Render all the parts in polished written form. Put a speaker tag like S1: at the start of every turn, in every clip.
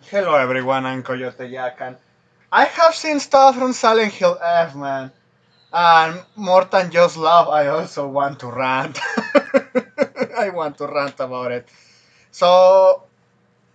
S1: Hello everyone, I'm Coyote Yakan. I have seen stuff from Silent Hill F, man. And more than just love, I also want to rant. I want to rant about it. So,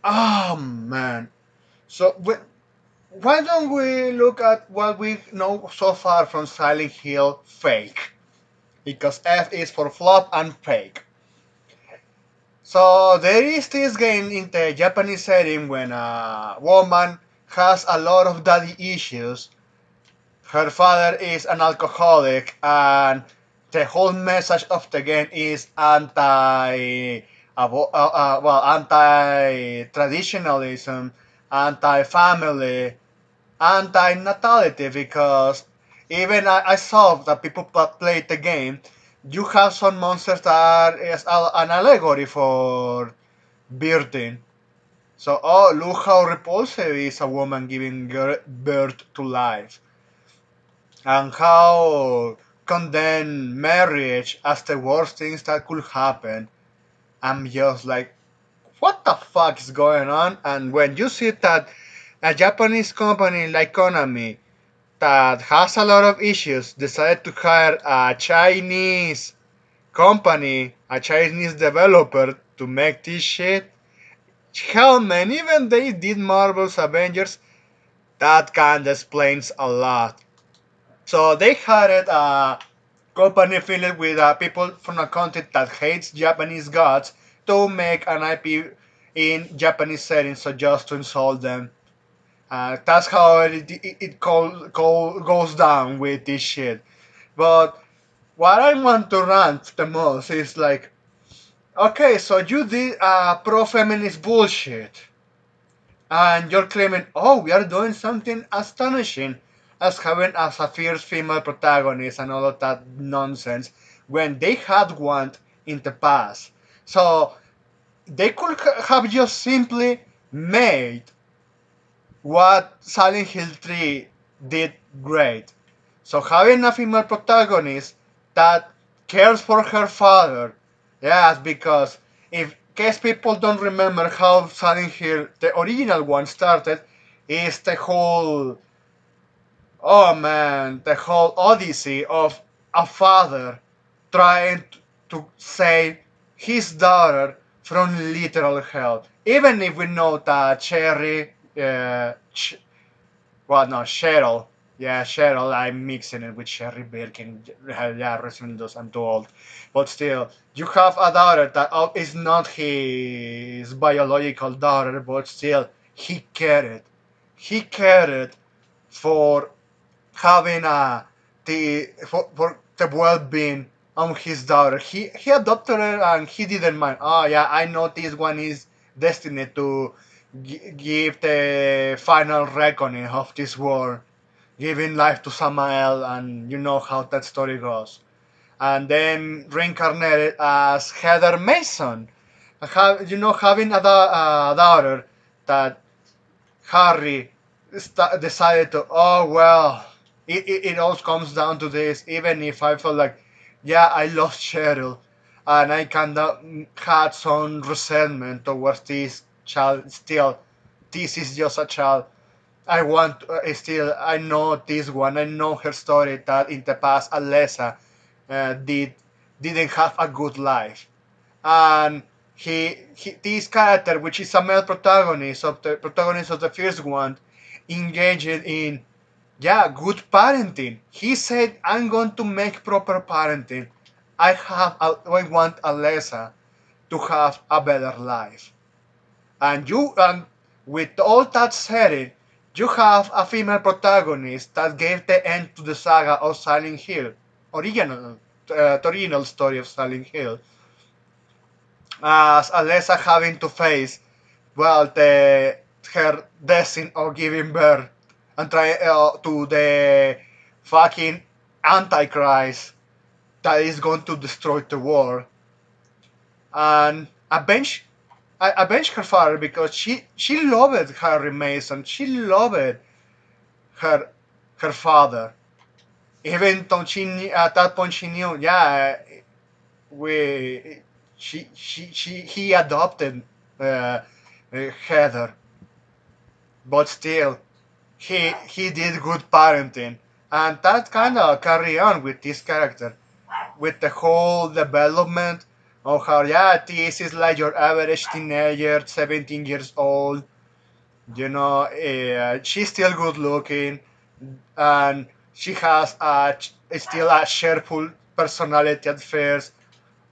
S1: oh man. So, why don't we look at what we know so far from Silent Hill Fake? Because F is for flop and fake. So there is this game in the Japanese setting when a woman has a lot of daddy issues. Her father is an alcoholic, and the whole message of the game is anti-traditionalism, anti-family, anti-natality. Because even I saw that people played the game. You have some monsters that is an allegory for birthing. So, oh, look how repulsive is a woman giving birth to life, and how condemn marriage as the worst things that could happen. I'm just like, what the fuck is going on? And when you see that a Japanese company like Konami that has a lot of issues decided to hire a Chinese company, a Chinese developer to make this shit, hell man, even they did Marvel's Avengers, that kind of explains a lot. So they hired a company filled with people from a country that hates Japanese gods to make an IP in Japanese settings, so just to insult them. That's how it goes down with this shit. But what I want to rant the most is like, okay, so you did pro-feminist bullshit, and you're claiming, oh, we are doing something astonishing as having as a fierce female protagonist and all of that nonsense when they had one in the past. So they could have just simply made what Silent Hill 3 did great. So having a female protagonist that cares for her father, yes, because if case people don't remember how Silent Hill, the original one, started, is the whole, oh man, the whole odyssey of a father trying to save his daughter from literal hell. Even if we know that Cherry, well, no, Cheryl. Yeah, Cheryl. I'm mixing it with Sherry Birkin. Yeah, Resident Evil, I'm too old. But still, you have a daughter that is not his biological daughter, but still, he cared. He cared for having for the well-being of his daughter. He adopted her and he didn't mind. Oh yeah, I know this one is destined to give the final reckoning of this war, giving life to Samael, and you know how that story goes. And then reincarnated as Heather Mason. Having a daughter that Harry decided to, oh, well, it all comes down to this. Even if I felt like, yeah, I lost Cheryl, and I kind of had some resentment towards this child, still, this is just a child. I want still, I know this one, I know her story that in the past Alessa didn't have a good life, and he this character, which is a male protagonist of the first one, engaged in, yeah, good parenting. He said, I'm going to make proper parenting. I want Alessa to have a better life. And with all that said, you have a female protagonist that gave the end to the saga of Silent Hill, original the original story of Silent Hill, as Alessa having to face, well, the her destiny of giving birth and try to the fucking antichrist that is going to destroy the world, and avenge her father because she loved Harry Mason, she loved her her father, even though at that point she knew, yeah, we he adopted uh, Heather. but still, he did good parenting, and that kind of carry on with this character, with the whole development of how yeah this is like your average teenager, 17 years old. She's still good looking, and she has still a cheerful personality at first.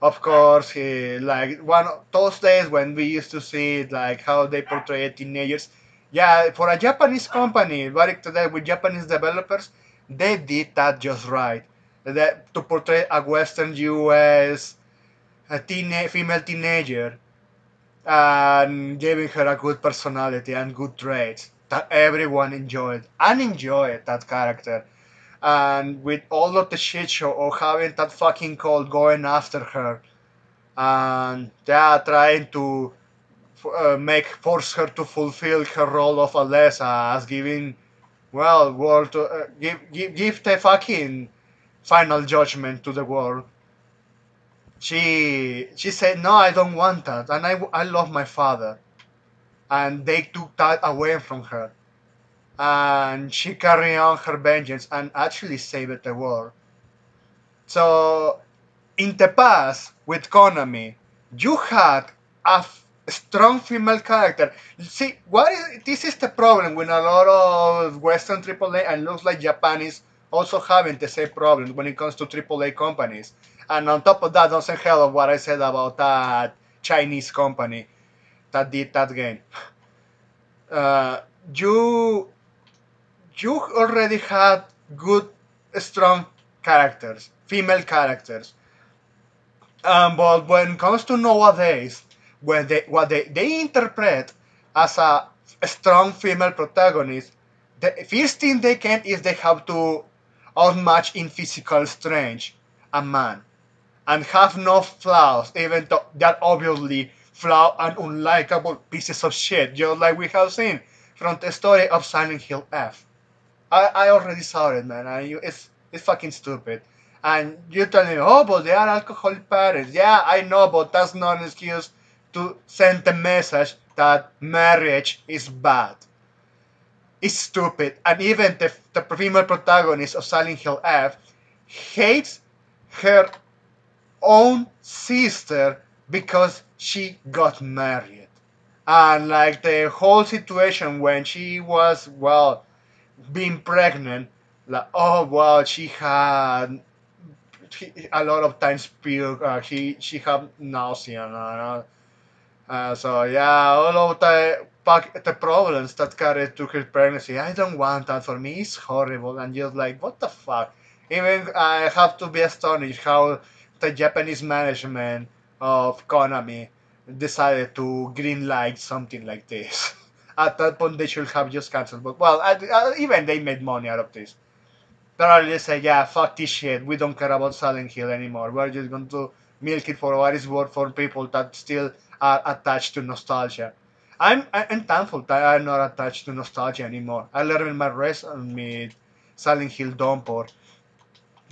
S1: Of course, like one of those days when we used to see like how they portray teenagers. Yeah, for a Japanese company, working today with Japanese developers, they did that just right. That to portray a Western U.S. Female teenager and giving her a good personality and good traits that everyone enjoyed that character. And with all of the shit show of having that fucking cult going after her, and they are trying to force her to fulfill her role of Alessa as giving world to give the fucking final judgment to the world. She said no, I don't want that, and I love my father, and they took that away from her, and she carried on her vengeance and actually saved the world. So in the past with Konami, you had strong female character. See, this is the problem with a lot of Western AAA, and looks like Japanese also having the same problem when it comes to AAA companies. And on top of that, doesn't help what I said about that Chinese company that did that game. Uh, you you already had good, strong characters, female characters. But when it comes to nowadays, when they interpret as a strong female protagonist, the first thing they can is they have to outmatch in physical strength a man and have no flaws, even though they're obviously flawed and unlikable pieces of shit, just like we have seen from the story of Silent Hill F. I already saw it, man. It's fucking stupid. And you tell me, oh, but they are alcoholic parents. Yeah, I know, but that's not an excuse to send the message that marriage is bad. It's stupid. And even the female protagonist of Silent Hill F hates her own sister because she got married. And like the whole situation when she was, being pregnant, like oh wow, she had a lot of times puke. She had nausea. So yeah, all of the problems that carried to her pregnancy. I don't want that for me. It's horrible and just like what the fuck. Even I have to be astonished how the Japanese management of Konami decided to greenlight something like this. At that point, they should have just cancelled. But even they made money out of this. Probably say, yeah, fuck this shit. We don't care about Silent Hill anymore. We're just going to milk it for what it's worth for people that still are attached to nostalgia. I'm thankful that I'm not attached to nostalgia anymore. I learned my lesson with Silent Hill Downpour.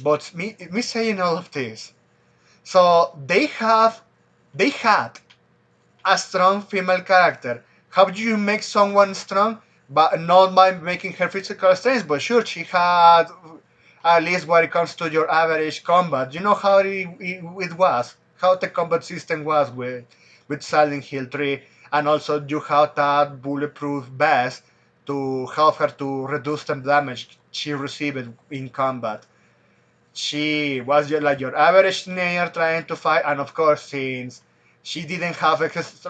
S1: But me saying all of this, so they had a strong female character. How do you make someone strong? But not by making her physical strength, but sure, she had at least when it comes to your average combat. You know how it was, how the combat system was with Silent Hill 3, and also you have that bulletproof vest to help her to reduce the damage she received in combat. She was like your average teenager trying to fight, and of course, since she didn't have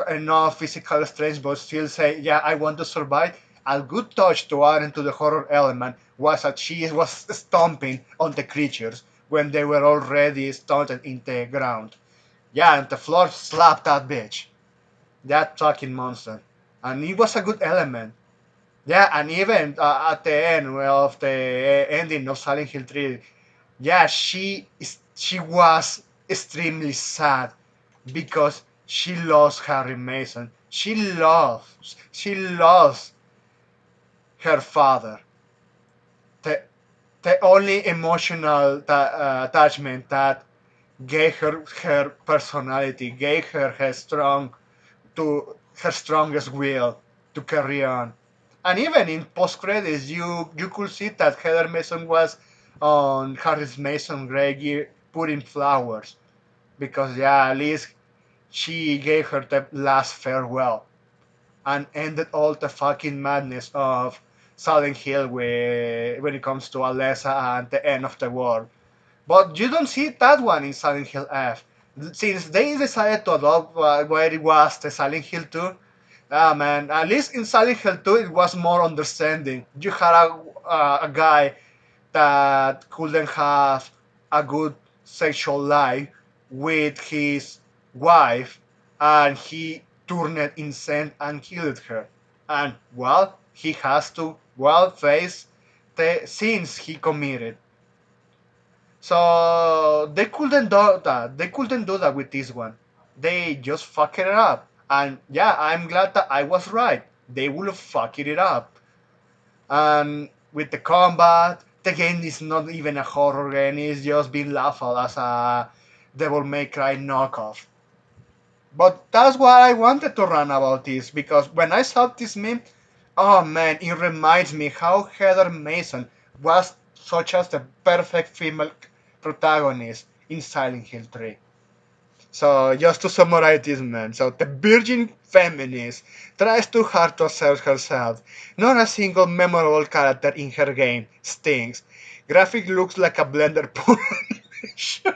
S1: enough physical strength, but still say, "Yeah, I want to survive." A good touch to add into the horror element was that she was stomping on the creatures when they were already stunted in the ground. Yeah, and the floor slapped that bitch, that fucking monster, and it was a good element. Yeah, and even at the end of the ending of Silent Hill 3, yeah, she was extremely sad because she lost Harry Mason. She lost her father. The the only emotional attachment that gave her personality, gave her her strongest will to carry on. And even in post credits, you could see that Heather Mason was on Harris Mason grave putting flowers because yeah, at least she gave her the last farewell and ended all the fucking madness of Silent Hill when it comes to Alessa and the end of the world. But you don't see that one in Silent Hill F. Since they decided to adopt where it was the Silent Hill 2, ah man, at least in Silent Hill 2 it was more understanding. You had a guy that couldn't have a good sexual life with his wife and he turned insane and killed her. And well, he has to well face the sins he committed. So they couldn't do that. They couldn't do that with this one. They just fucked it up. And yeah, I'm glad that I was right. They will fuck it up. And with the combat, the game is not even a horror game. It's just being laughed at as a Devil May Cry knockoff. But that's what I wanted to run about this because when I saw this meme, oh man, it reminds me how Heather Mason was such as the perfect female protagonist in Silent Hill 3. So just to summarize this man, so the virgin feminist tries too hard to assert herself. Not a single memorable character in her game stinks. Graphic looks like a blender porn animation.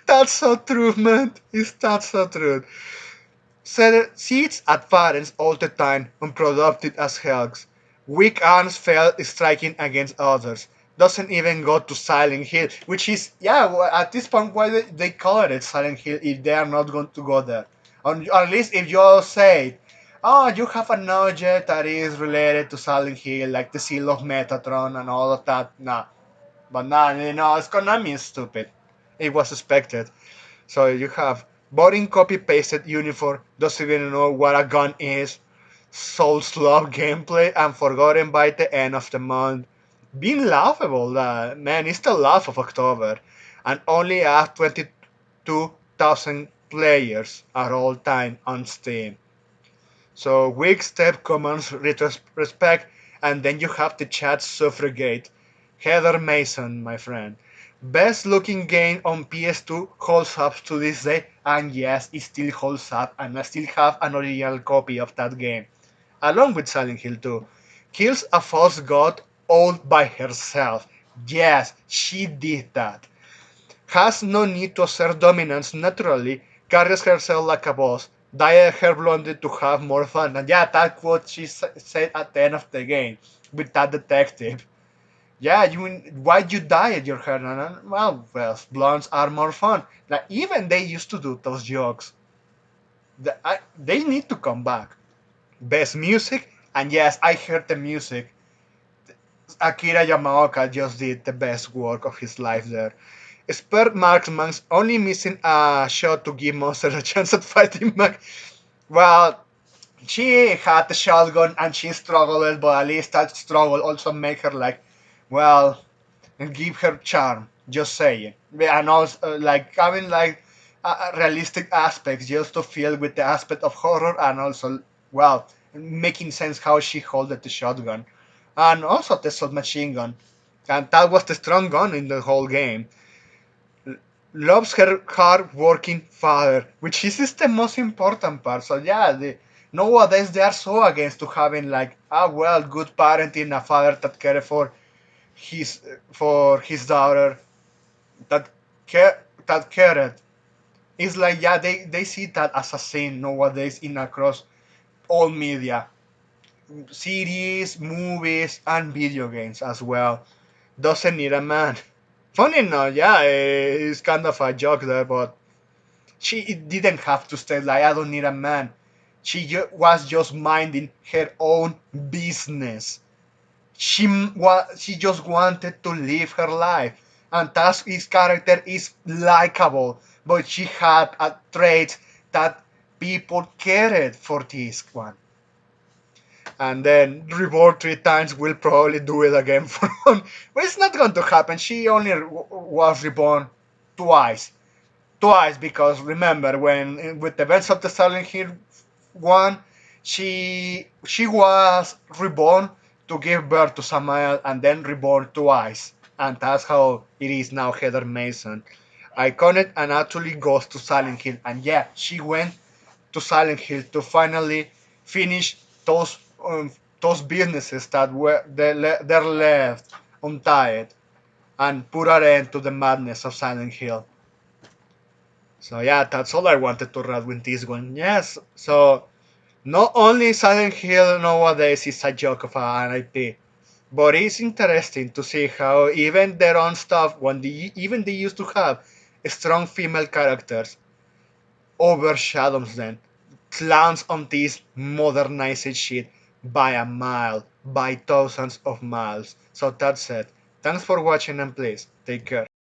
S1: That's so true, man. It's that so true. Seeds at parents all the time, unproductive as hells. Weak arms fail striking against others. Doesn't even go to Silent Hill, which is, yeah, at this point, why they call it Silent Hill if they are not going to go there? Or at least if you say, oh, you have an object that is related to Silent Hill, like the seal of Metatron and all of that. Nah. But nah, it's Konami is stupid. It was expected. So you have boring copy pasted uniform, doesn't even know what a gun is, Souls love gameplay, and forgotten by the end of the month. Being laughable, man, it's the laugh of October, and only have 22,000 players at all time on Steam. So weak step commands respect, and then you have the chat suffragette. Heather Mason, my friend. Best looking game on PS2 holds up to this day, and yes, it still holds up, and I still have an original copy of that game, along with Silent Hill 2. Kills a false god all by herself. Yes, she did that. Has no need to assert dominance naturally, carries herself like a boss, died her blondie to have more fun. And yeah, that's what she said at the end of the game with that detective. Yeah, why you dye at your hair? Well, blondes are more fun. Like even they used to do those jokes. They need to come back. Best music, and yes, I heard the music. Akira Yamaoka just did the best work of his life there. Spare marksman's only missing a shot to give Monster a chance at fighting back. Well, she had the shotgun and she struggled, but at least that struggle also make her like, well, give her charm. Just saying, and also like having like realistic aspects just to feel with the aspect of horror and also well making sense how she holded the shotgun and also the submachine gun, and that was the strong gun in the whole game. Loves her hard-working father, which is the most important part. So yeah, nowadays they are so against to having like well good parenting, a father that cared his for his daughter, that cared. It's like yeah, they see that as a sin nowadays in across all media, series, movies, and video games as well. Doesn't need a man. Funny enough, yeah, it's kind of a joke there, but she didn't have to stay like I don't need a man. She was just minding her own business. She just wanted to live her life, and thus his character is likable. But she had a trait that people cared for this one. And then reborn 3 times will probably do it again for one. But it's not going to happen. She only was reborn twice. Twice because remember when with the events of the Silent Hill 1, she was reborn to give birth to Samael and then reborn twice, and that's how it is now. Heather Mason, iconic, and actually goes to Silent Hill, and yeah, she went to Silent Hill to finally finish those um, those businesses that were they're left untied and put an end to the madness of Silent Hill. So yeah, that's all I wanted to read with this one. Yes, so not only Silent Hill nowadays is a joke of an IP, but it's interesting to see how even their own stuff, when even they used to have strong female characters, overshadows them, clowns on this modernized shit by a mile, by thousands of miles. So that's it. Thanks for watching and please take care.